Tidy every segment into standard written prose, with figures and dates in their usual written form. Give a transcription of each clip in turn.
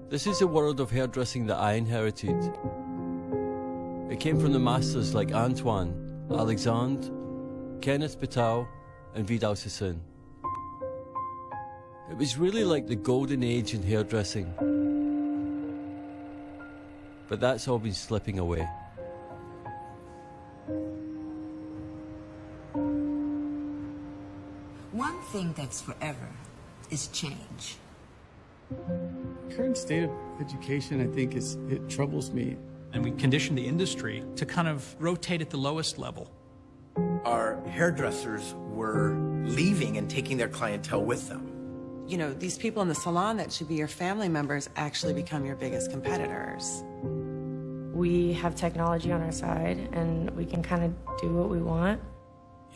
This is the world of hairdressing that I inherited. It came from the masters like Antoine, Alexandre, Kenneth Patel, and Vidal Sassoon. It was really like the golden age in hairdressing. But that's all been slipping away. One thing that's forever is change. The current state of education, I think, it troubles me. And we condition the industry to kind of rotate at the lowest level. Our hairdressers were leaving and taking their clientele with them. You know, these people in the salon that should be your family members actually become your biggest competitors. We have technology on our side, and we can kind of do what we want.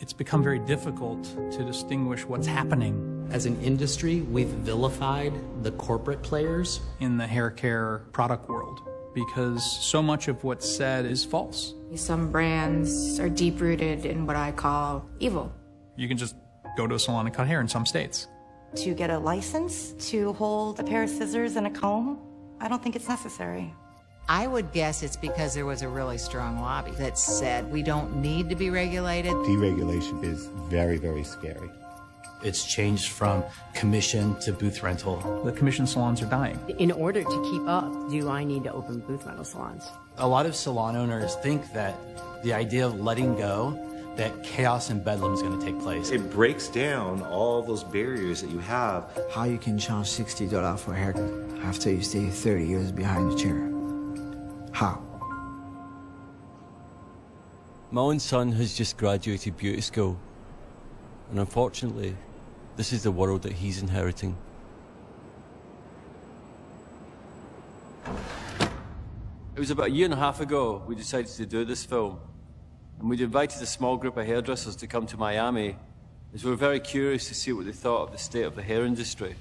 It's become very difficult to distinguish what's happening. As an industry, we've vilified the corporate players In the hair care product world, because so much of what's said is false. Some brands are deep-rooted in what I call evil. You can just go to a salon and cut hair in some states. To get a license to hold a pair of scissors and a comb, I don't think it's necessary. I would guess it's because there was a really strong lobby that said we don't need to be regulated. Deregulation is very, very scary. It's changed from commission to booth rental. The commission salons are dying. In order to keep up, do I need to open booth rental salons? A lot of salon owners think that the idea of letting go, that chaos and bedlam is going to take place. It breaks down all those barriers that you have. How you can charge $60 for a haircut after you stay 30 years behind the chair? How? My own son has just graduated beauty school, and unfortunately, this is the world that he's inheriting. It was about a year and a half ago we decided to do this film, and we'd invited a small group of hairdressers to come to Miami, as we were very curious to see what they thought of the state of the hair industry.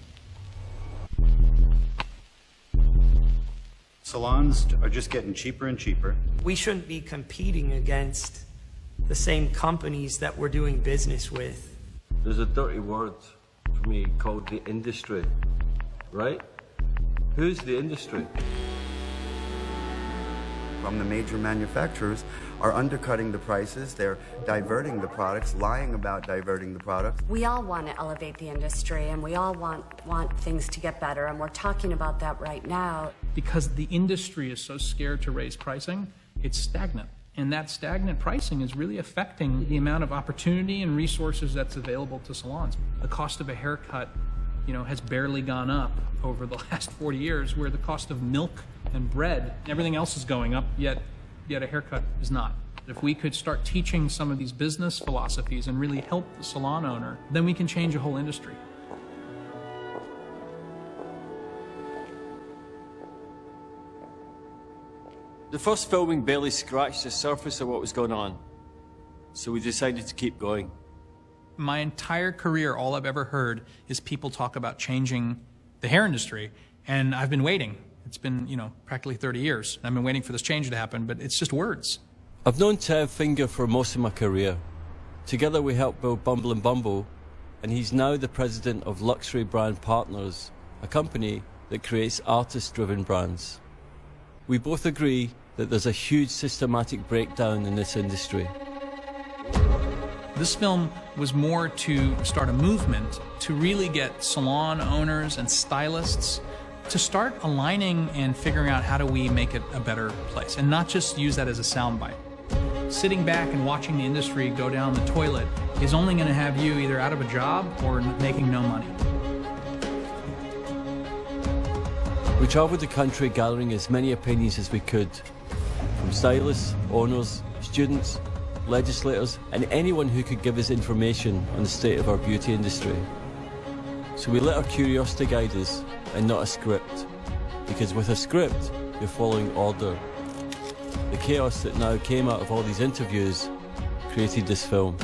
Salons are just getting cheaper and cheaper. We shouldn't be competing against the same companies that we're doing business with. There's a dirty word for me called the industry, right? Who's the industry? From the major manufacturers are undercutting the prices, they're diverting the products, lying about diverting the products. We all want to elevate the industry, and we all want things to get better, and we're talking about that right now. Because the industry is so scared to raise pricing, it's stagnant. And that stagnant pricing is really affecting the amount of opportunity and resources that's available to salons. The cost of a haircut, has barely gone up over the last 40 years, where the cost of milk and bread, everything else is going up, yet a haircut is not. If we could start teaching some of these business philosophies and really help the salon owner, then we can change a whole industry. The first filming barely scratched the surface of what was going on, so we decided to keep going. My entire career, all I've ever heard is people talk about changing the hair industry, and I've been waiting. It's been, practically 30 years. I've been waiting for this change to happen, but it's just words. I've known Tev Finger for most of my career. Together we helped build Bumble and Bumble, and he's now the president of Luxury Brand Partners, a company that creates artist-driven brands. We both agree that there's a huge systematic breakdown in this industry. This film was more to start a movement to really get salon owners and stylists to start aligning and figuring out how do we make it a better place, and not just use that as a soundbite. Sitting back and watching the industry go down the toilet is only going to have you either out of a job or making no money. We traveled the country gathering as many opinions as we could, from stylists, owners, students, legislators, and anyone who could give us information on the state of our beauty industry. So we let our curiosity guide us, and not a script, because with a script, you're following order. The chaos that now came out of all these interviews created this film.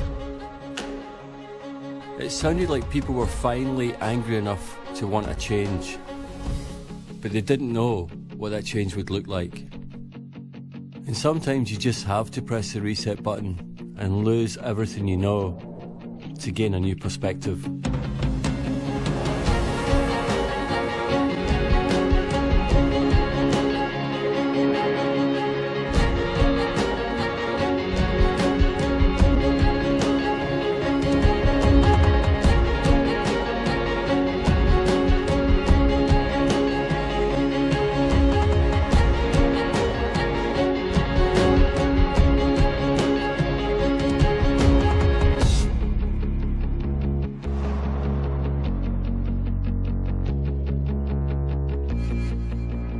It sounded like people were finally angry enough to want a change, but they didn't know what that change would look like. And sometimes you just have to press the reset button and lose everything you know to gain a new perspective.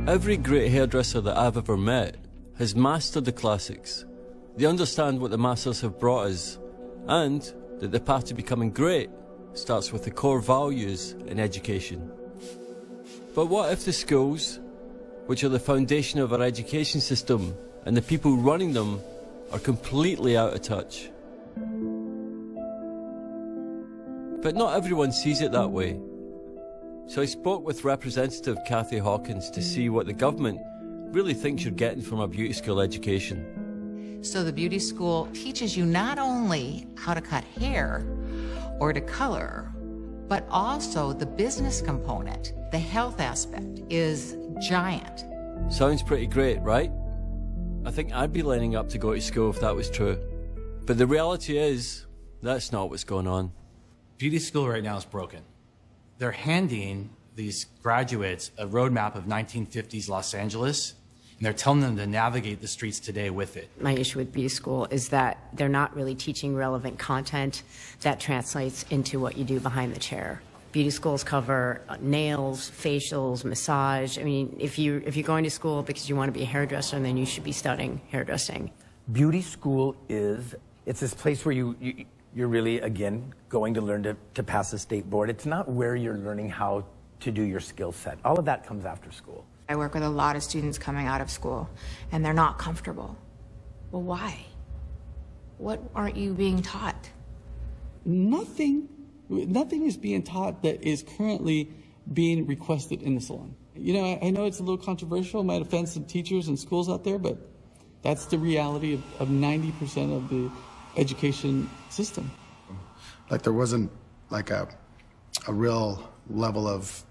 Every great hairdresser that I've ever met has mastered the classics. They understand what the masters have brought us, and that the path to becoming great starts with the core values in education. But what if the schools, which are the foundation of our education system, and the people running them are completely out of touch? But not everyone sees it that way. So I spoke with Representative Kathy Hawkins to see what the government really thinks you're getting from a beauty school education. So the beauty school teaches you not only how to cut hair or to color, but also the business component. The health aspect is giant. Sounds pretty great, right? I think I'd be lining up to go to school if that was true. But the reality is, that's not what's going on. Beauty school right now is broken. They're handing these graduates a roadmap of 1950s Los Angeles, and they're telling them to navigate the streets today with it. My issue with beauty school is that they're not really teaching relevant content that translates into what you do behind the chair. Beauty schools cover nails, facials, massage. I mean, if you're going to school because you want to be a hairdresser, then you should be studying hairdressing. Beauty school it's this place where you're really, again, going to learn to pass the state board. It's not where you're learning how to do your skill set. All of that comes after school. I work with a lot of students coming out of school, and they're not comfortable. Well, why? What aren't you being taught? Nothing is being taught that is currently being requested in the salon. You know, I know it's a little controversial, might offend some teachers and schools out there, but that's the reality of 90% of the education system. Like there wasn't like a real level of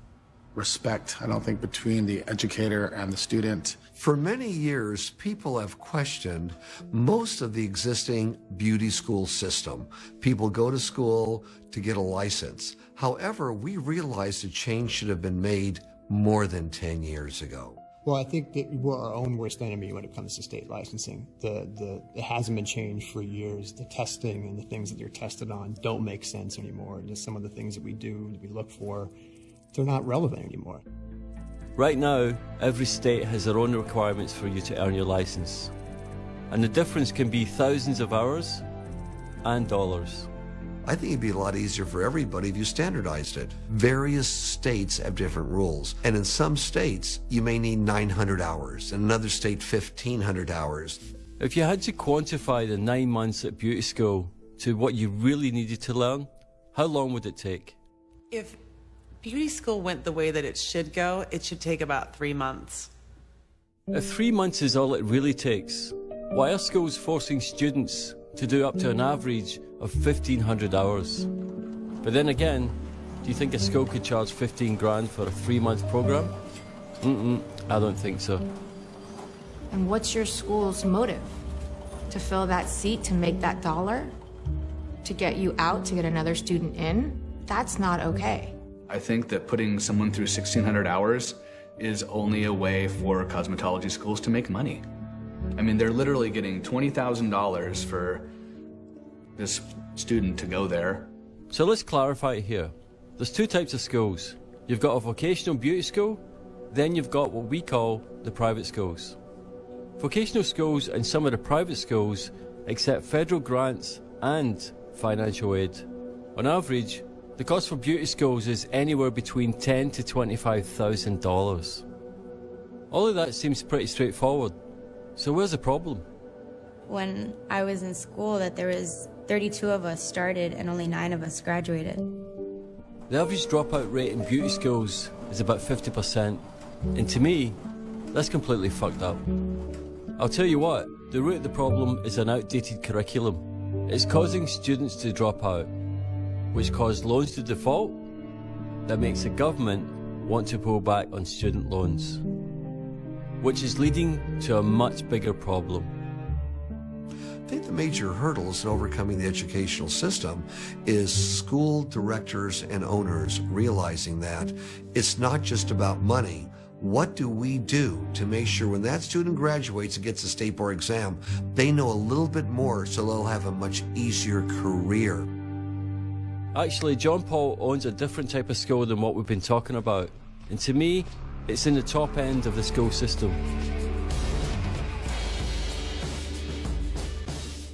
respect, I don't think, between the educator and the student. For many years, people have questioned most of the existing beauty school system. People go to school to get a license. However, we realized a change should have been made more than 10 years ago. Well, I think that we're our own worst enemy when it comes to state licensing. It hasn't been changed for years. The testing and the things that they're tested on don't make sense anymore. Just some of the things that we do, that we look for, they're not relevant anymore. Right now, every state has their own requirements for you to earn your license. And the difference can be thousands of hours and dollars. I think it'd be a lot easier for everybody if you standardized it. Various states have different rules, and in some states, you may need 900 hours, in another state, 1,500 hours. If you had to quantify the 9 months at beauty school to what you really needed to learn, how long would it take? If beauty school went the way that it should go, it should take about 3 months. If 3 months is all it really takes, why are schools forcing students to do up to an average of 1,500 hours? But then again, do you think a school could charge 15 grand for a 3-month program? I don't think so. And what's your school's motive? To fill that seat, to make that dollar? To get you out, to get another student in? That's not okay. I think that putting someone through 1,600 hours is only a way for cosmetology schools to make money. I mean, they're literally getting $20,000 for this student to go there. So let's clarify it here. There's two types of schools. You've got a vocational beauty school, then you've got what we call the private schools. Vocational schools and some of the private schools accept federal grants and financial aid. On average, the cost for beauty schools is anywhere between $10,000 to $25,000. All of that seems pretty straightforward. So where's the problem? When I was in school, that there was 32 of us started and only 9 of us graduated. The average dropout rate in beauty schools is about 50%. And to me, that's completely fucked up. I'll tell you what, the root of the problem is an outdated curriculum. It's causing students to drop out, which caused loans to default. That makes the government want to pull back on student loans, which is leading to a much bigger problem. I think the major hurdles in overcoming the educational system is school directors and owners realizing that it's not just about money. What do we do to make sure when that student graduates and gets a state board exam, they know a little bit more so they'll have a much easier career? Actually, John Paul owns a different type of school than what we've been talking about. And to me, It's in the top end of the school system.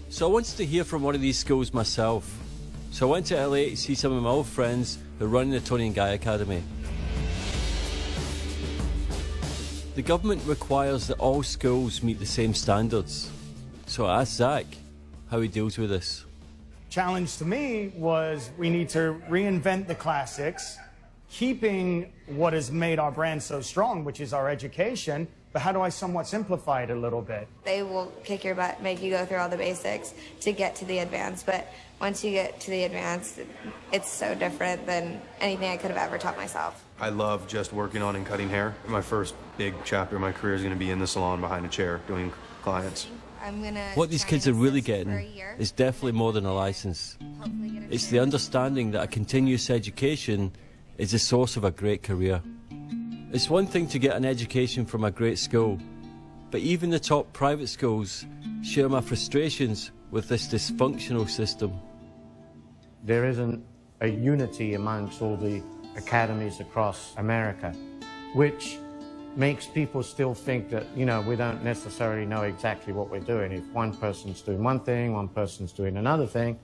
So I wanted to hear from one of these schools myself. So I went to LA to see some of my old friends who run the Tony and Guy Academy. The government requires that all schools meet the same standards. So I asked Zach how he deals with this. Challenge to me was we need to reinvent the classics, keeping what has made our brand so strong, which is our education, but how do I somewhat simplify it a little bit? They will kick your butt, make you go through all the basics to get to the advanced, but once you get to the advanced, it's so different than anything I could have ever taught myself. I love just working on and cutting hair. My first big chapter of my career is going to be in the salon behind a chair doing clients. What these kids are really getting is definitely more than a license. It's the understanding that a continuous education is the source of a great career. It's one thing to get an education from a great school, but even the top private schools share my frustrations with this dysfunctional system. There isn't a unity amongst all the academies across America, which makes people still think that, you know, we don't necessarily know exactly what we're doing. If one person's doing one thing, one person's doing another thing,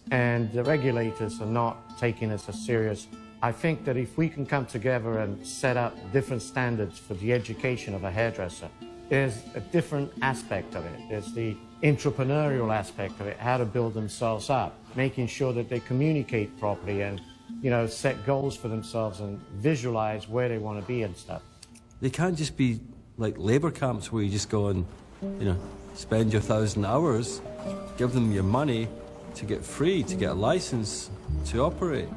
and the regulators are not taking us as serious. I think that if we can come together and set up different standards for the education of a hairdresser, there's a different aspect of it. There's the entrepreneurial aspect of it, how to build themselves up, making sure that they communicate properly and, you know, set goals for themselves and visualize where they want to be and stuff. They can't just be like labour camps where you just go and, you know, spend your 1,000 hours, give them your money to get free, to get a license, to operate.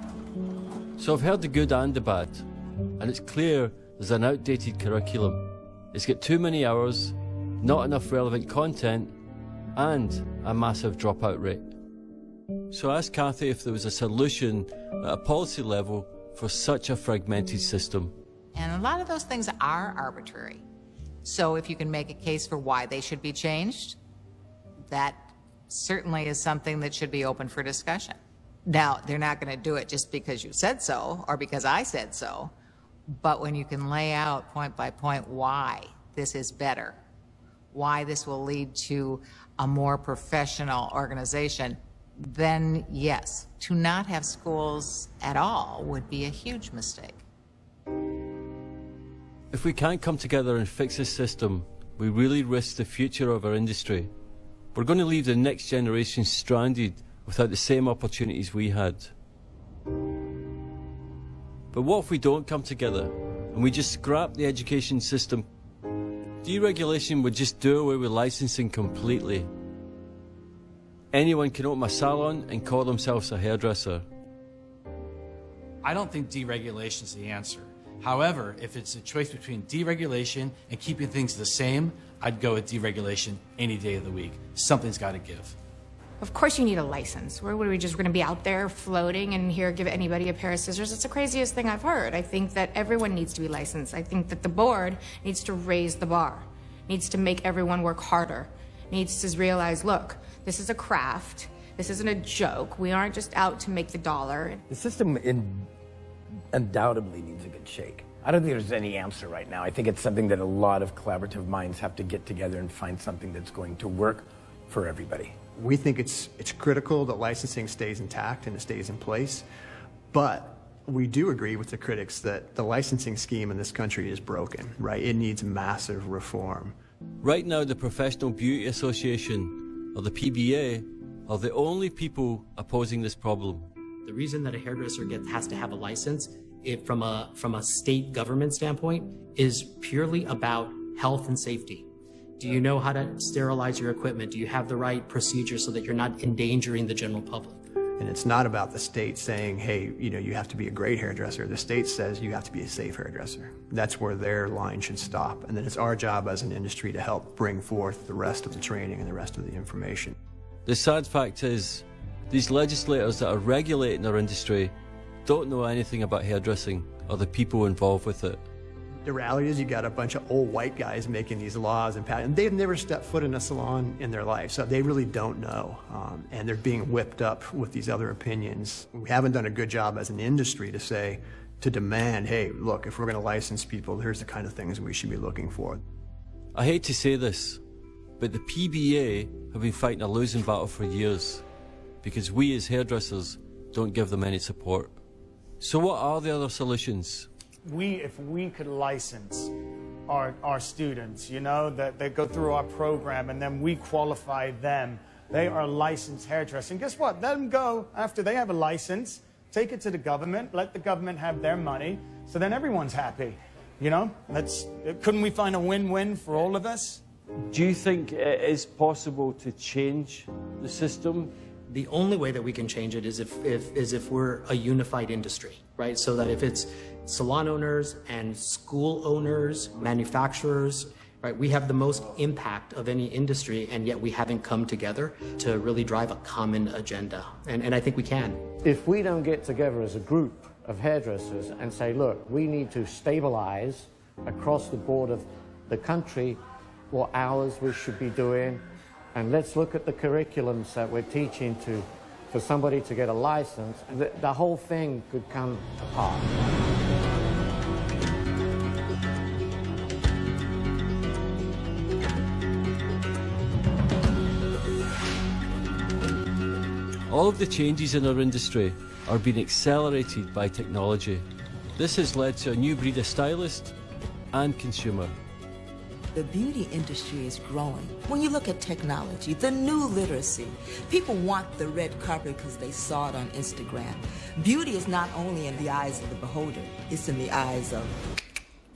So I've heard the good and the bad, and it's clear there's an outdated curriculum. It's got too many hours, not enough relevant content, and a massive dropout rate. So I asked Kathy if there was a solution at a policy level for such a fragmented system. And a lot of those things are arbitrary. So if you can make a case for why they should be changed, that certainly is something that should be open for discussion. Now, they're not going to do it just because you said so or because I said so, but when you can lay out point by point why this is better, why this will lead to a more professional organization, then yes, to not have schools at all would be a huge mistake. If we can't come together and fix this system, we really risk the future of our industry. We're going to leave the next generation stranded without the same opportunities we had. But what if we don't come together and we just scrap the education system? Deregulation would just do away with licensing completely. Anyone can open a salon and call themselves a hairdresser. I don't think deregulation is the answer. However, if it's a choice between deregulation and keeping things the same, I'd go with deregulation any day of the week. Something's got to give. Of course you need a license. Where would we just going to be out there floating and here give anybody a pair of scissors? It's the craziest thing I've heard. I think that everyone needs to be licensed. I think that the board needs to raise the bar, needs to make everyone work harder, needs to realize, look, this is a craft. This isn't a joke. We aren't just out to make the dollar. The system undoubtedly needs a good shake. I don't think there's any answer right now. I think it's something that a lot of collaborative minds have to get together and find something that's going to work for everybody. We think it's critical that licensing stays intact and it stays in place, but we do agree with the critics that the licensing scheme in this country is broken, right? It needs massive reform. Right now, the Professional Beauty Association, or the PBA, are the only people opposing this problem. The reason that a hairdresser has to have a license, from a state government standpoint, is purely about health and safety. Do you know how to sterilize your equipment? Do you have the right procedures so that you're not endangering the general public? And it's not about the state saying, hey, you know, you have to be a great hairdresser. The state says you have to be a safe hairdresser. That's where their line should stop. And then it's our job as an industry to help bring forth the rest of the training and the rest of the information. The sad fact is, these legislators that are regulating our industry don't know anything about hairdressing or the people involved with it. The reality is you got a bunch of old white guys making these laws and they've never stepped foot in a salon in their life, so they really don't know. And they're being whipped up with these other opinions. We haven't done a good job as an industry to to demand, hey, look, if we're going to license people, here's the kind of things we should be looking for. I hate to say this, but the PBA have been fighting a losing battle for years because we as hairdressers don't give them any support. So what are the other solutions? If we could license our students, you know, that they go through our program and then we qualify them. They are licensed hairdressers. And guess what? Let them go after they have a license, take it to the government, let the government have their money, so then everyone's happy. You know, couldn't we find a win-win for all of us? Do you think it is possible to change the system? The only way that we can change it is if we're a unified industry, right? So that if it's salon owners and school owners, manufacturers, right, we have the most impact of any industry, and yet we haven't come together to really drive a common agenda. And I think we can. If we don't get together as a group of hairdressers and say, look, we need to stabilize across the board of the country what hours we should be doing, and let's look at the curriculums that we're teaching for somebody to get a license, the whole thing could come apart. All of the changes in our industry are being accelerated by technology. This has led to a new breed of stylist and consumer. The beauty industry is growing. When you look at technology, the new literacy, people want the red carpet because they saw it on Instagram. Beauty is not only in the eyes of the beholder, it's in the eyes of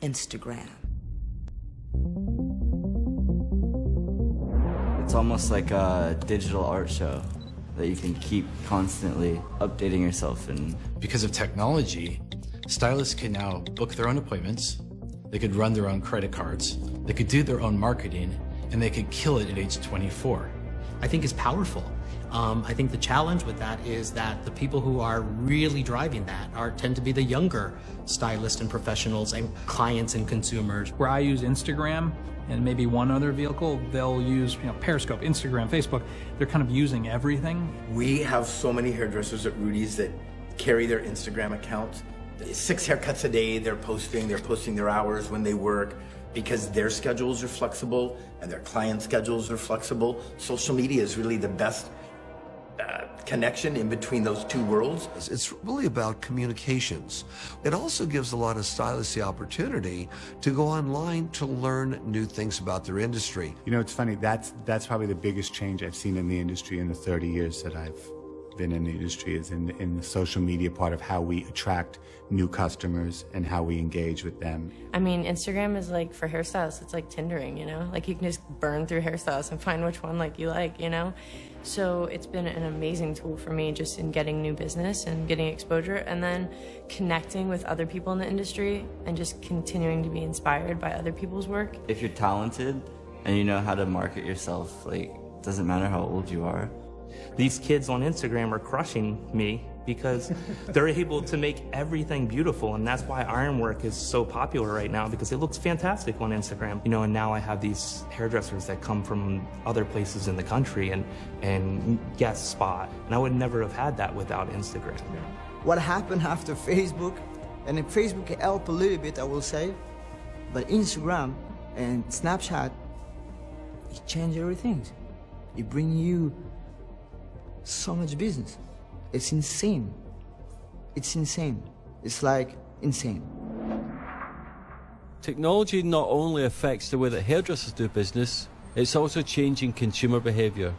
Instagram. It's almost like a digital art show that you can keep constantly updating yourself in. Because of technology, stylists can now book their own appointments, they could run their own credit cards, they could do their own marketing, and they could kill it at age 24. I think is powerful. I think the challenge with that is that the people who are really driving that tend to be the younger stylists and professionals and clients and consumers. Where I use Instagram and maybe one other vehicle, they'll use Periscope, Instagram, Facebook. They're kind of using everything. We have so many hairdressers at Rudy's that carry their Instagram account. 6 haircuts a day, they're posting their hours when they work, because their schedules are flexible and their client schedules are flexible. Social media is really the best connection in between those two worlds. It's really about communications. It also gives a lot of stylists the opportunity to go online to learn new things about their industry. You know, it's funny, that's probably the biggest change I've seen in the industry in the 30 years that I've been in the industry, is in the social media part of how we attract new customers and how we engage with them. I mean, Instagram is like, for hairstylists, it's like Tindering, you know? Like, you can just burn through hairstylists and find which one you like, you know? So it's been an amazing tool for me just in getting new business and getting exposure, and then connecting with other people in the industry and just continuing to be inspired by other people's work. If you're talented and you know how to market yourself, it doesn't matter how old you are. These kids on Instagram are crushing me because they're able to make everything beautiful, and that's why ironwork is so popular right now, because it looks fantastic on Instagram. You know, and now I have these hairdressers that come from other places in the country and guest spot, and I would never have had that without Instagram. What happened after Facebook, and then Facebook helped a little bit, I will say, but Instagram and Snapchat, it changed everything. It brings you so much business. It's insane. It's insane. It's like insane. Technology not only affects the way that hairdressers do business, it's also changing consumer behavior.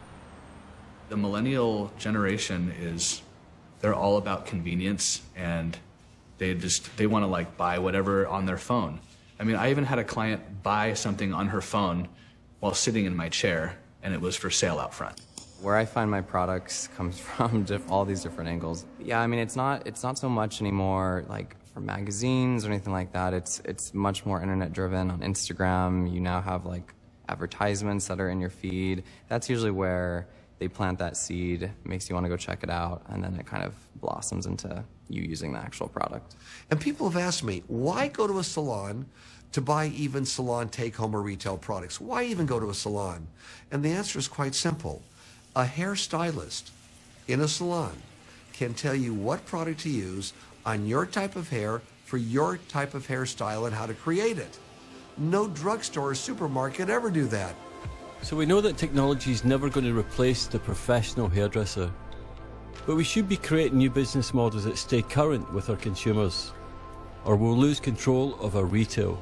The millennial generation they're all about convenience, and they want to buy whatever on their phone. I mean, I even had a client buy something on her phone while sitting in my chair, and it was for sale out front. Where I find my products comes from all these different angles. Yeah, I mean, it's not so much anymore from magazines or anything like that. It's much more internet driven. On Instagram, you now have advertisements that are in your feed. That's usually where they plant that seed, makes you want to go check it out, and then it kind of blossoms into you using the actual product. And people have asked me, why go to a salon to buy even salon take-home or retail products? Why even go to a salon? And the answer is quite simple. A hairstylist in a salon can tell you what product to use on your type of hair for your type of hairstyle and how to create it. No drugstore or supermarket ever do that. So we know that technology is never going to replace the professional hairdresser, but we should be creating new business models that stay current with our consumers, or we'll lose control of our retail.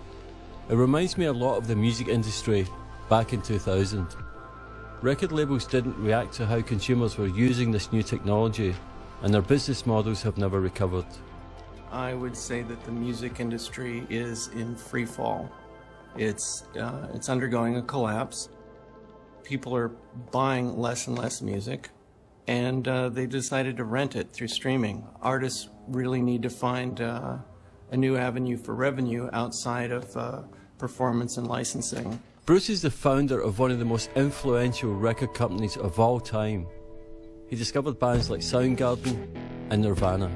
It reminds me a lot of the music industry back in 2000. Record labels didn't react to how consumers were using this new technology, and their business models have never recovered. I would say that the music industry is in free fall. It's undergoing a collapse. People are buying less and less music, and they decided to rent it through streaming. Artists really need to find a new avenue for revenue outside of performance and licensing. Bruce is the founder of one of the most influential record companies of all time. He discovered bands like Soundgarden and Nirvana.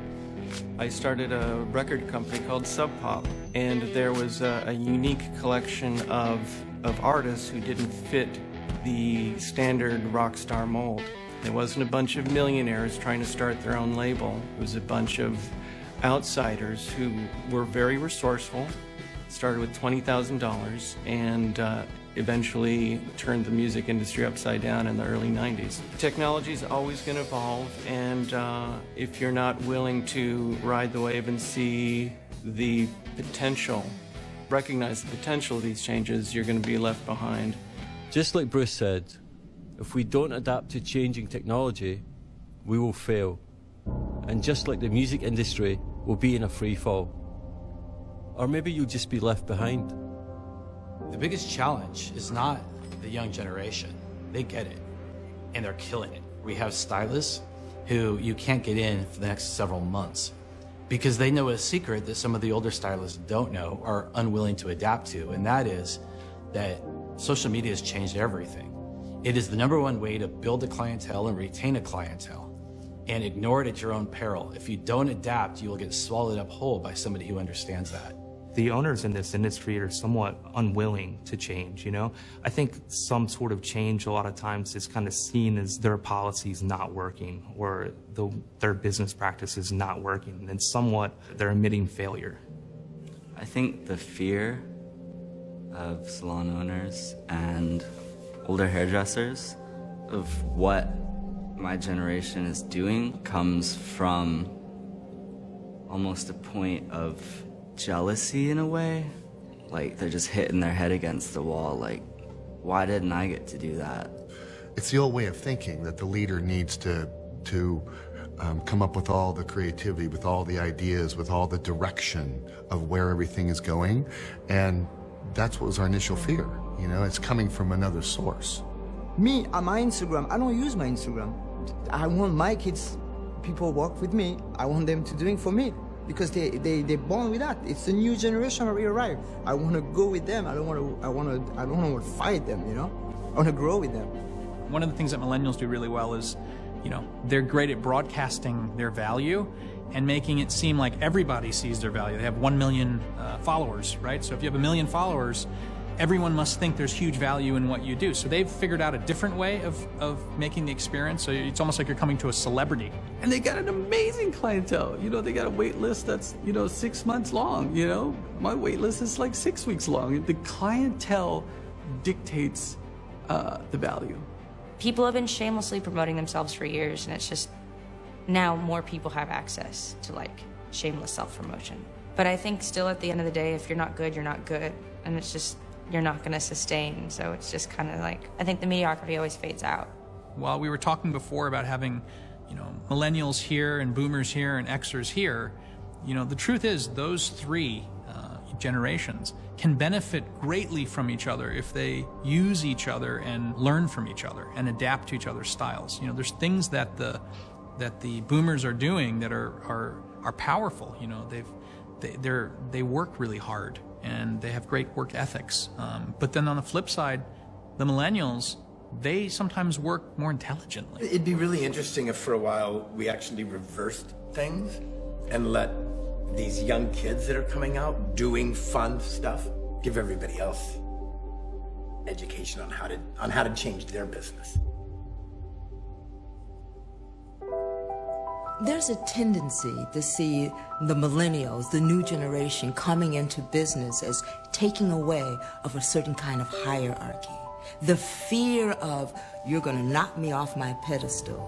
I started a record company called Sub Pop, and there was a unique collection of artists who didn't fit the standard rock star mold. It wasn't a bunch of millionaires trying to start their own label. It was a bunch of outsiders who were very resourceful, started with $20,000, and eventually turned the music industry upside down in the early 90s. Technology is always going to evolve, and if you're not willing to ride the wave and see the potential, recognize the potential of these changes, you're going to be left behind. Just like Bruce said, if we don't adapt to changing technology, we will fail. And just like the music industry, we'll be in a free fall. Or maybe you'll just be left behind. The biggest challenge is not the young generation. They get it, and they're killing it. We have stylists who you can't get in for the next several months because they know a secret that some of the older stylists don't know or unwilling to adapt to, and that is that social media has changed everything. It is the #1 way to build a clientele and retain a clientele, and ignore it at your own peril. If you don't adapt, you will get swallowed up whole by somebody who understands that. The owners in this industry are somewhat unwilling to change, you know? I think some sort of change a lot of times is kind of seen as their policies not working or their business practices not working, and somewhat they're admitting failure. I think the fear of salon owners and older hairdressers of what my generation is doing comes from almost a point of jealousy in a way. Like they're just hitting their head against the wall, like, why didn't I get to do that? It's the old way of thinking that the leader needs to come up with all the creativity, with all the ideas, with all the direction of where everything is going. And that's what was our initial fear. You know, it's coming from another source. Me, on my Instagram, I don't use my Instagram. I want my kids, people work with me, I want them to do it for me. Because they're born with that. It's the new generation that we arrive. I want to go with them. I don't want to fight them, you know? I want to grow with them. One of the things that millennials do really well is, you know, they're great at broadcasting their value and making it seem like everybody sees their value. They have 1 million followers, right? So if you have 1 million followers, everyone must think there's huge value in what you do. So they've figured out a different way of making the experience. So it's almost like you're coming to a celebrity. And they got an amazing clientele. You know, they got a wait list that's, 6 months long, you know? My wait list is like 6 weeks long. The clientele dictates the value. People have been shamelessly promoting themselves for years, and it's just now more people have access to like shameless self-promotion. But I think still at the end of the day, if you're not good, you're not good. And it's just, you're not going to sustain. So it's just kind of like, I think the mediocrity always fades out. While we were talking before about having, millennials here and boomers here and Xers here, the truth is those three generations can benefit greatly from each other if they use each other and learn from each other and adapt to each other's styles. There's things that the boomers are doing that are powerful. They work really hard and they have great work ethics. But then on the flip side, the millennials, they sometimes work more intelligently. It'd be really interesting if for a while we actually reversed things and let these young kids that are coming out doing fun stuff give everybody else education on how to change their business. There's a tendency to see the millennials, the new generation, coming into business as taking away of a certain kind of hierarchy. The fear of, you're going to knock me off my pedestal.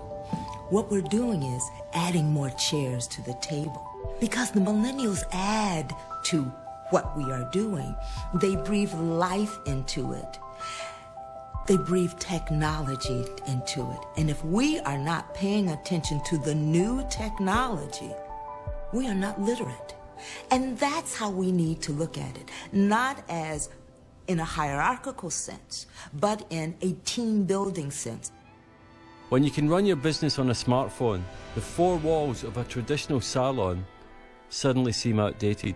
What we're doing is adding more chairs to the table. Because the millennials add to what we are doing. They breathe life into it. They breathe technology into it. And if we are not paying attention to the new technology, we are not literate. And that's how we need to look at it. Not as in a hierarchical sense, but in a team-building sense. When you can run your business on a smartphone, the four walls of a traditional salon suddenly seem outdated.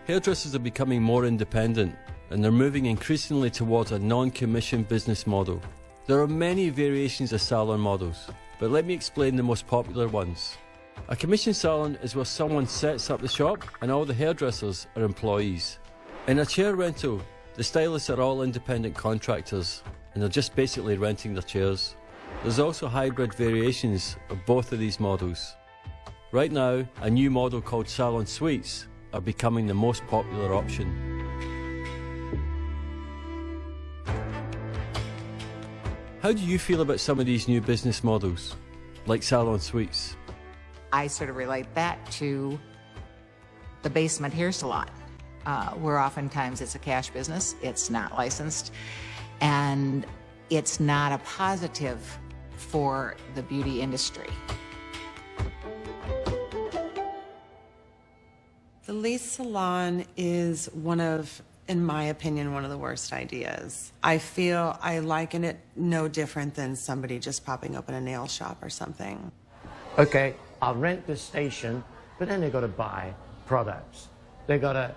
Hairdressers are becoming more independent, and they're moving increasingly towards a non-commission business model. There are many variations of salon models, but let me explain the most popular ones. A commission salon is where someone sets up the shop and all the hairdressers are employees. In a chair rental, the stylists are all independent contractors, and they're just basically renting their chairs. There's also hybrid variations of both of these models. Right now, a new model called salon suites are becoming the most popular option. How do you feel about some of these new business models, like salon suites? I sort of relate that to the basement hair salon, where oftentimes it's a cash business, it's not licensed, and it's not a positive for the beauty industry. The lease salon is in my opinion, one of the worst ideas. I feel I liken it no different than somebody just popping open a nail shop or something. Okay, I'll rent this station, but then they've got to buy products. They've got to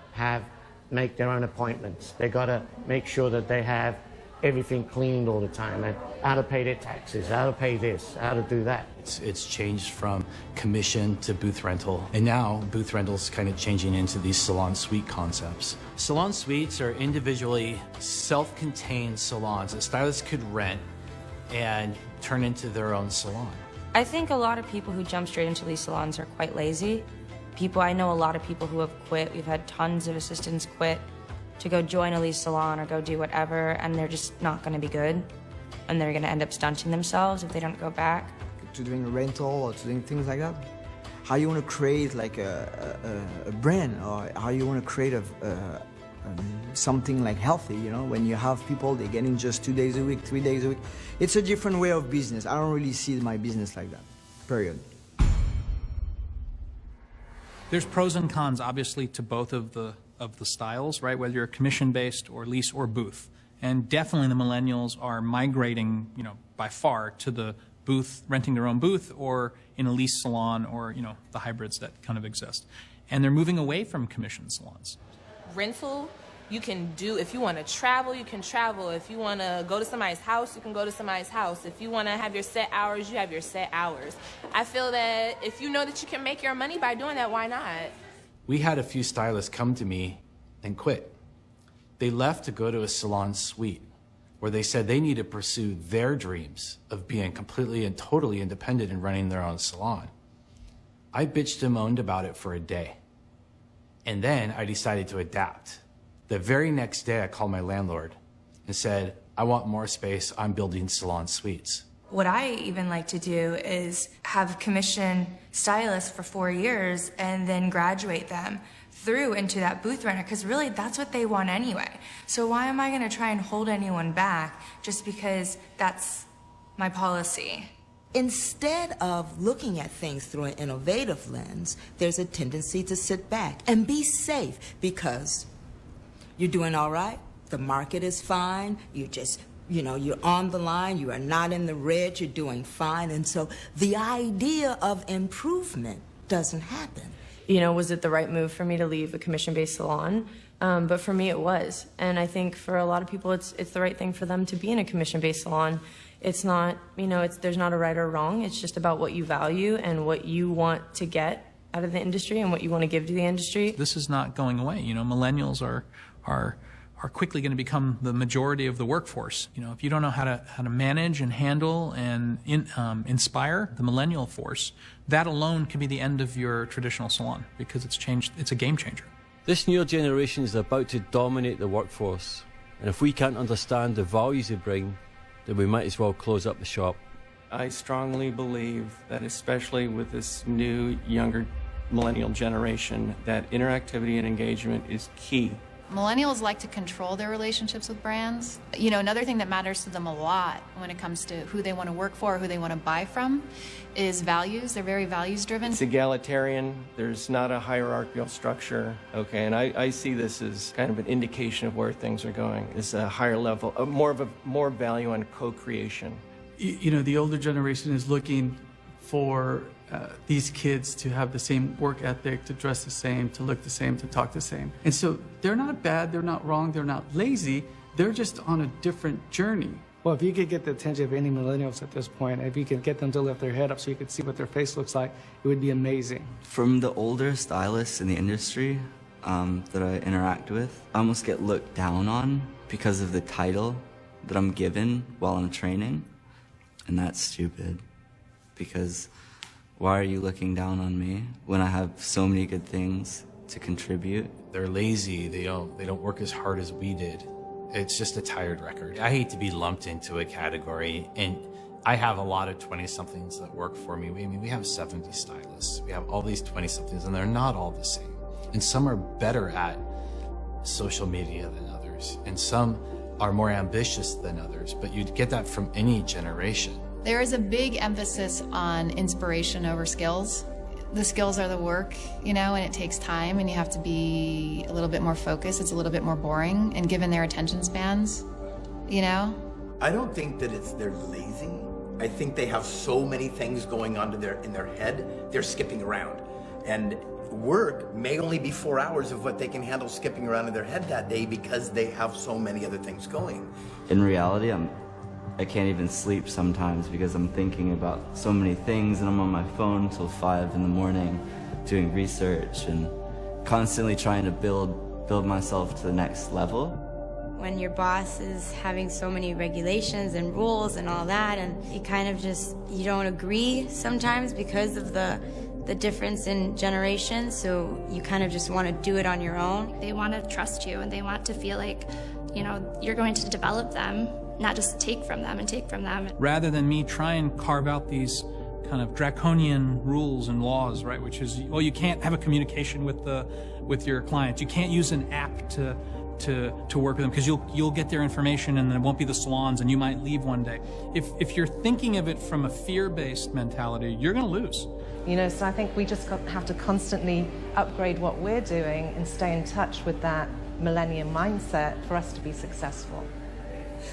make their own appointments. They've got to make sure that they have everything cleaned all the time, and how to pay their taxes, how to pay this, how to do that. It's changed from commission to booth rental, and now booth rental's kind of changing into these salon suite concepts. Salon suites are individually self-contained salons that stylists could rent and turn into their own salon. I think a lot of people who jump straight into these salons are quite lazy. I know a lot of people who have quit. We've had tons of assistants quit to go join a lease salon or go do whatever, and they're just not going to be good, and they're going to end up stunting themselves if they don't go back. To doing a rental or to doing things like that, how you want to create like a brand, or how you want to create something like healthy, you know, when you have people, they get in just 2 days a week, 3 days a week. It's a different way of business. I don't really see my business like that, period. There's pros and cons, obviously, to both of the styles, right? Whether you're commission-based or lease or booth. And definitely the millennials are migrating, by far to the booth, renting their own booth, or in a lease salon, or, the hybrids that kind of exist. And they're moving away from commission salons. Rental, you can do, if you want to travel, you can travel. If you want to go to somebody's house, you can go to somebody's house. If you want to have your set hours, you have your set hours. I feel that if you know that you can make your money by doing that, why not? We had a few stylists come to me and quit. They left to go to a salon suite where they said they need to pursue their dreams of being completely and totally independent and running their own salon. I bitched and moaned about it for a day. And then I decided to adapt. The very next day I called my landlord and said, I want more space, I'm building salon suites. What I even like to do is have commission stylists for 4 years and then graduate them through into that booth renter, because really that's what they want anyway. So why am I going to try and hold anyone back just because that's my policy? Instead of looking at things through an innovative lens, there's a tendency to sit back and be safe because you're doing all right, the market is fine, you're on the line, you are not in the red, you're doing fine, and so the idea of improvement doesn't happen. Was it the right move for me to leave a commission-based salon? But for me, it was. And I think for a lot of people, it's the right thing for them to be in a commission-based salon. It's not, there's not a right or wrong. It's just about what you value and what you want to get out of the industry and what you want to give to the industry. This is not going away. Millennials are are quickly going to become the majority of the workforce. You know, if you don't know how to manage and handle and inspire the millennial force, that alone can be the end of your traditional salon, because it's a game changer. This newer generation is about to dominate the workforce, and if we can't understand the values they bring, then we might as well close up the shop. I strongly believe that, especially with this new, younger millennial generation, that interactivity and engagement is key. Millennials like to control their relationships with brands. You know, another thing that matters to them a lot when it comes to who they want to work for, who they want to buy from, is values. They're very values driven. It's egalitarian. There's not a hierarchical structure. Okay, and I see this as kind of an indication of where things are going. It's a higher level, more value on co-creation. You know, the older generation is looking for these kids to have the same work ethic, to dress the same, to look the same, to talk the same. And so they're not bad, they're not wrong, they're not lazy, they're just on a different journey. Well, if you could get the attention of any millennials at this point, if you could get them to lift their head up so you could see what their face looks like, it would be amazing. From the older stylists in the industry that I interact with, I almost get looked down on because of the title that I'm given while I'm training. And that's stupid, because why are you looking down on me when I have so many good things to contribute? They're lazy, they don't work as hard as we did. It's just a tired record. I hate to be lumped into a category, and I have a lot of 20-somethings that work for me. I mean, we have 70 stylists. We have all these 20-somethings, and they're not all the same. And some are better at social media than others, and some are more ambitious than others, but you'd get that from any generation. There is a big emphasis on inspiration over skills. The skills are the work, you know, and it takes time, and you have to be a little bit more focused. It's a little bit more boring, and given their attention spans, you know? I don't think that they're lazy. I think they have so many things going on in their head, they're skipping around. And work may only be 4 hours of what they can handle skipping around in their head that day because they have so many other things going. In reality, I can't even sleep sometimes because I'm thinking about so many things, and I'm on my phone till 5 in the morning doing research and constantly trying to build myself to the next level. When your boss is having so many regulations and rules and all that, and you kind of you don't agree sometimes because of the difference in generations, so you kind of just want to do it on your own. They want to trust you, and they want to feel like, you know, you're going to develop them, not just take from them and take from them. Rather than me try and carve out these kind of draconian rules and laws, right, which is, well, you can't have a communication with your clients. You can't use an app to work with them because you'll get their information and it won't be the salons and you might leave one day. If you're thinking of it from a fear-based mentality, you're going to lose. You know, so I think we just have to constantly upgrade what we're doing and stay in touch with that millennium mindset for us to be successful.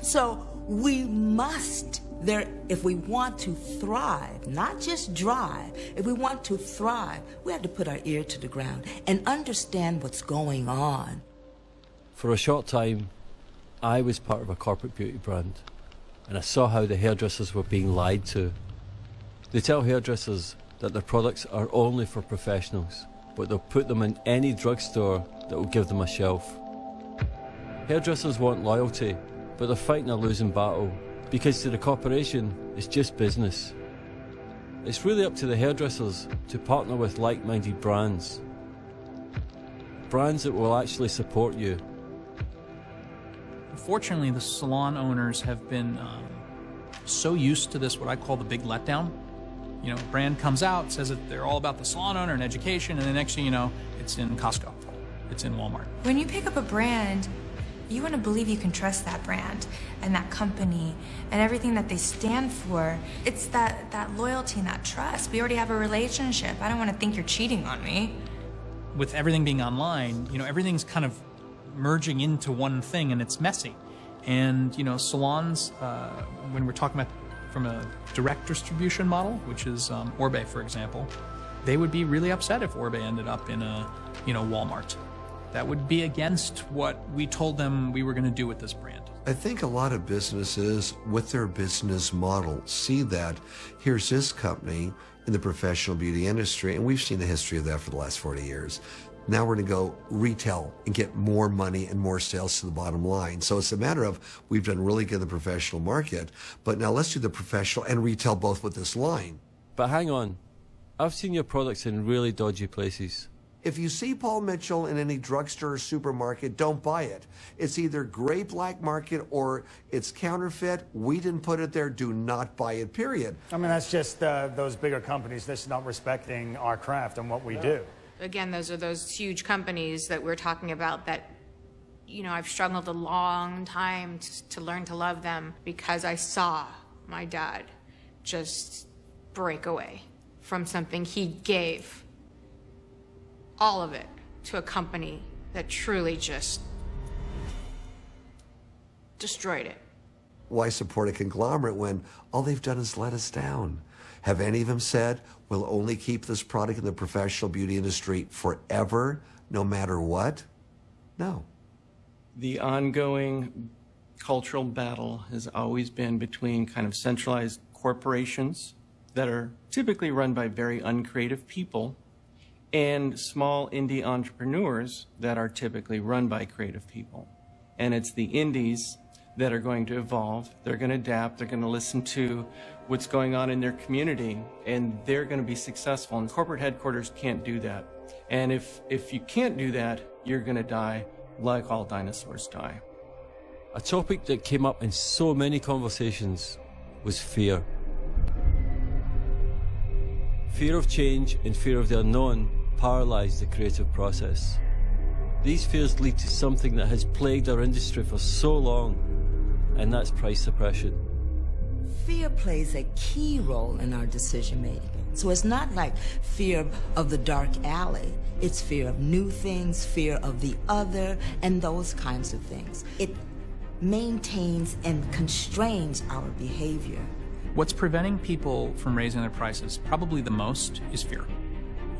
So we must, if we want to thrive, not just drive, if we want to thrive, we have to put our ear to the ground and understand what's going on. For a short time, I was part of a corporate beauty brand, and I saw how the hairdressers were being lied to. They tell hairdressers that their products are only for professionals, but they'll put them in any drugstore that will give them a shelf. Hairdressers want loyalty, but they're fighting a losing battle, because to the corporation, it's just business. It's really up to the hairdressers to partner with like-minded brands. Brands that will actually support you. Unfortunately, the salon owners have been so used to this, what I call the big letdown. You know, a brand comes out, says that they're all about the salon owner and education, and the next thing you know, it's in Costco, it's in Walmart. When you pick up a brand, you want to believe you can trust that brand and that company and everything that they stand for. It's that loyalty and that trust. We already have a relationship. I don't want to think you're cheating on me. With everything being online, you know, everything's kind of merging into one thing, and it's messy. And, you know, salons, when we're talking about from a direct distribution model, which is Orbe, for example, they would be really upset if Orbe ended up in a, you know, Walmart. That would be against what we told them we were going to do with this brand. I think a lot of businesses with their business model see that here's this company in the professional beauty industry, and we've seen the history of that for the last 40 years. Now we're going to go retail and get more money and more sales to the bottom line. So it's a matter of, we've done really good in the professional market, but now let's do the professional and retail both with this line. But hang on, I've seen your products in really dodgy places. If you see Paul Mitchell in any drugstore or supermarket, don't buy it. It's either gray black market or it's counterfeit. We didn't put it there. Do not buy it, period. I mean, that's just those bigger companies that's not respecting our craft and what we do. Again, those are those huge companies that we're talking about that, you know, I've struggled a long time to learn to love them because I saw my dad just break away from something he gave all of it to a company that truly just destroyed it. Why support a conglomerate when all they've done is let us down? Have any of them said, we'll only keep this product in the professional beauty industry forever, no matter what? No. The ongoing cultural battle has always been between kind of centralized corporations that are typically run by very uncreative people and small indie entrepreneurs that are typically run by creative people. And it's the indies that are going to evolve, they're going to adapt, they're going to listen to what's going on in their community, and they're going to be successful. And corporate headquarters can't do that. And if you can't do that, you're going to die like all dinosaurs die. A topic that came up in so many conversations was fear. Fear of change and fear of the unknown paralyze the creative process. These fears lead to something that has plagued our industry for so long, and that's price suppression. Fear plays a key role in our decision making. So it's not like fear of the dark alley. It's fear of new things, fear of the other, and those kinds of things. It maintains and constrains our behavior. What's preventing people from raising their prices probably the most is fear.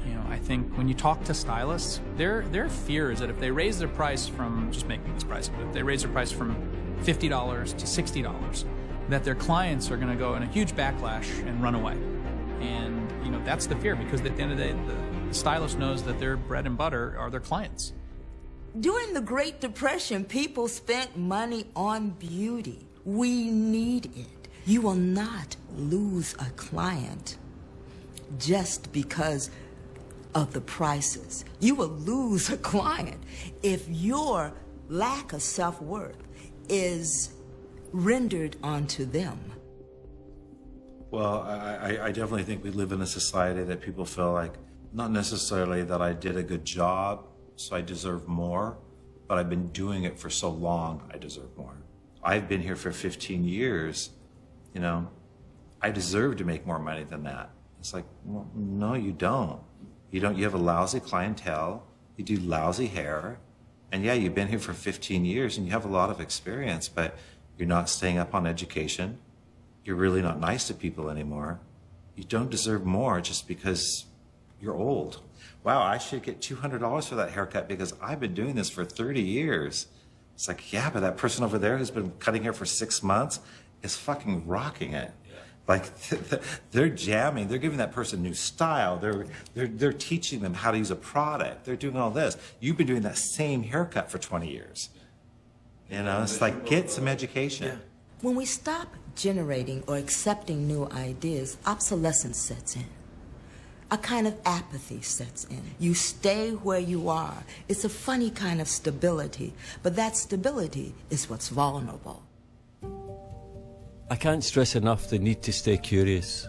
You know, I think when you talk to stylists, their fear is that if they raise their price from, just making this price, but if they raise their price from $50 to $60, that their clients are going to go in a huge backlash and run away. And, you know, that's the fear, because at the end of the day, the stylist knows that their bread and butter are their clients. During the Great Depression, people spent money on beauty. We need it. You will not lose a client just because of the prices. You will lose a client if your lack of self-worth is rendered onto them. Well, I definitely think we live in a society that people feel like, not necessarily that I did a good job, so I deserve more, but I've been doing it for so long, I deserve more. I've been here for 15 years, you know, I deserve to make more money than that. It's like, well, no, you don't. You have a lousy clientele, you do lousy hair, and yeah, you've been here for 15 years and you have a lot of experience, but you're not staying up on education. You're really not nice to people anymore. You don't deserve more just because you're old. Wow, I should get $200 for that haircut because I've been doing this for 30 years. It's like, yeah, but that person over there who's been cutting hair for 6 months is fucking rocking it. Like, they're jamming, they're giving that person new style, they're teaching them how to use a product, they're doing all this. You've been doing that same haircut for 20 years. You know, it's like, get some education. When we stop generating or accepting new ideas, obsolescence sets in. A kind of apathy sets in. You stay where you are. It's a funny kind of stability, but that stability is what's vulnerable. I can't stress enough the need to stay curious.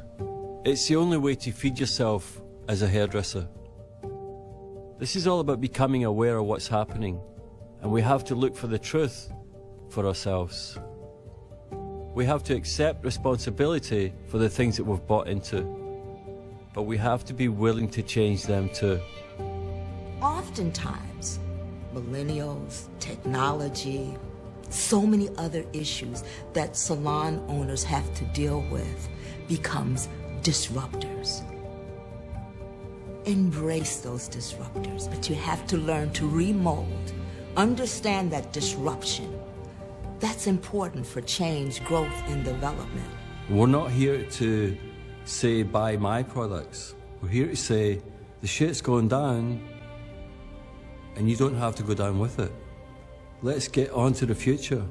It's the only way to feed yourself as a hairdresser. This is all about becoming aware of what's happening, and we have to look for the truth for ourselves. We have to accept responsibility for the things that we've bought into, but we have to be willing to change them too. Oftentimes, millennials, technology, so many other issues that salon owners have to deal with becomes disruptors. Embrace those disruptors, but you have to learn to remold, understand that disruption. That's important for change, growth, and development. We're not here to say, buy my products. We're here to say, the shit's going down, and you don't have to go down with it. Let's get on to the future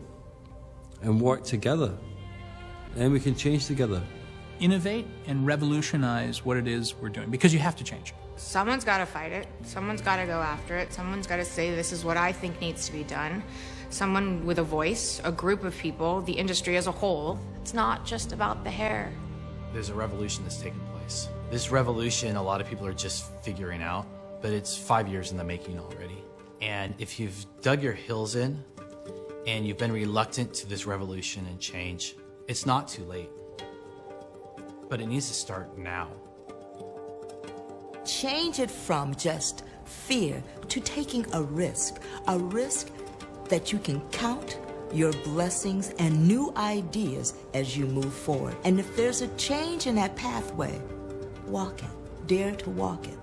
and work together. And we can change together. Innovate and revolutionize what it is we're doing, because you have to change. Someone's got to fight it. Someone's got to go after it. Someone's got to say, this is what I think needs to be done. Someone with a voice, a group of people, the industry as a whole. It's not just about the hair. There's a revolution that's taken place. This revolution, a lot of people are just figuring out, but it's 5 years in the making already. And if you've dug your heels in and you've been reluctant to this revolution and change, it's not too late. But it needs to start now. Change it from just fear to taking a risk that you can count your blessings and new ideas as you move forward. And if there's a change in that pathway, walk it, dare to walk it.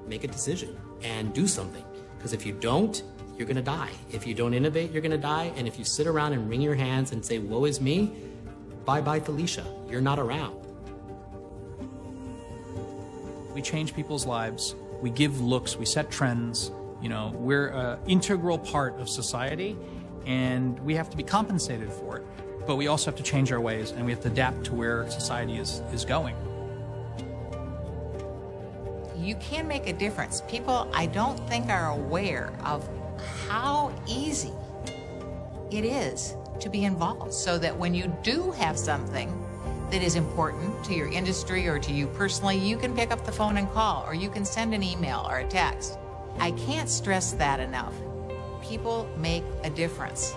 Make a decision and do something, because if you don't, you're gonna die. If you don't innovate, you're gonna die. And if you sit around and wring your hands and say, woe is me, bye-bye Felicia, you're not around. We change people's lives, we give looks, we set trends. You know, we're an integral part of society, and we have to be compensated for it. But we also have to change our ways, and we have to adapt to where society is going. You can make a difference. People, I don't think, are aware of how easy it is to be involved, so that when you do have something that is important to your industry or to you personally, you can pick up the phone and call, or you can send an email or a text. I can't stress that enough. People make a difference.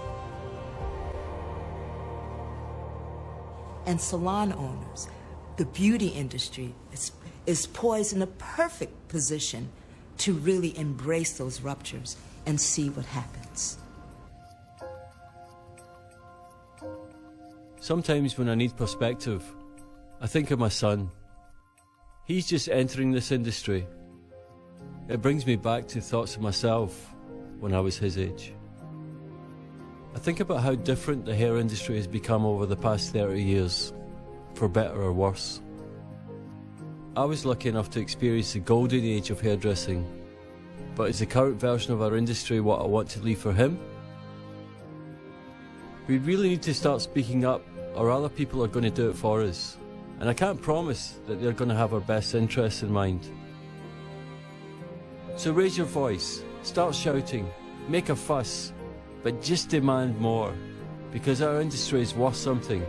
And salon owners, the beauty industry is poised in a perfect position to really embrace those ruptures and see what happens. Sometimes when I need perspective, I think of my son. He's just entering this industry. It brings me back to thoughts of myself when I was his age. I think about how different the hair industry has become over the past 30 years, for better or worse. I was lucky enough to experience the golden age of hairdressing, but is the current version of our industry what I want to leave for him? We really need to start speaking up, or other people are going to do it for us. And I can't promise that they're going to have our best interests in mind. So raise your voice, start shouting, make a fuss, but just demand more, because our industry is worth something.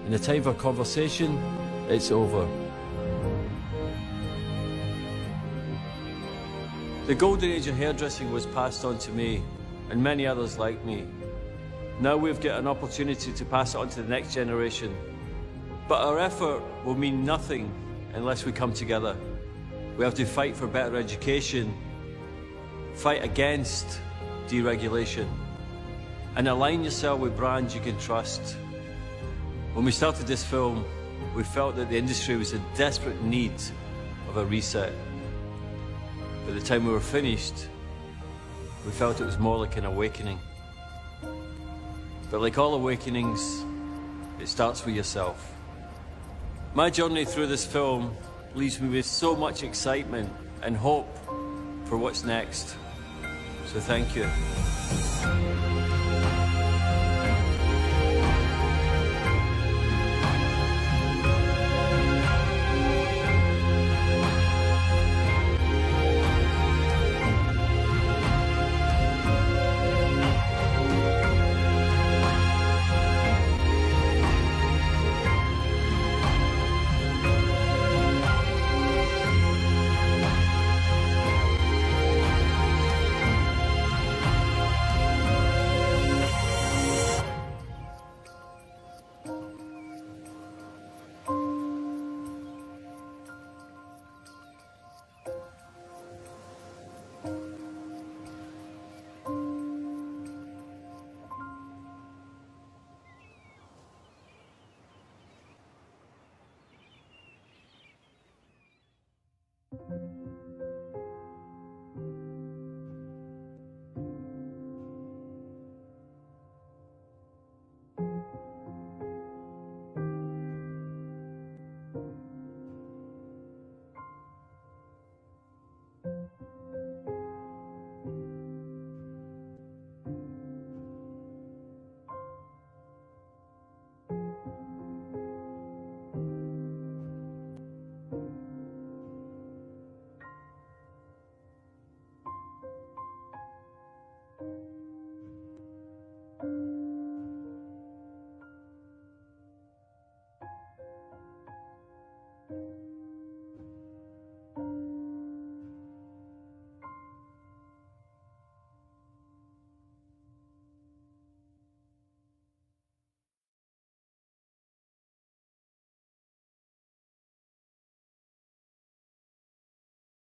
In the time for conversation, it's over. The golden age of hairdressing was passed on to me, and many others like me. Now we've got an opportunity to pass it on to the next generation. But our effort will mean nothing unless we come together. We have to fight for better education, fight against deregulation, and align yourself with brands you can trust. When we started this film, we felt that the industry was in desperate need of a reset. By the time we were finished, we felt it was more like an awakening. But like all awakenings, it starts with yourself. My journey through this film leaves me with so much excitement and hope for what's next. So thank you.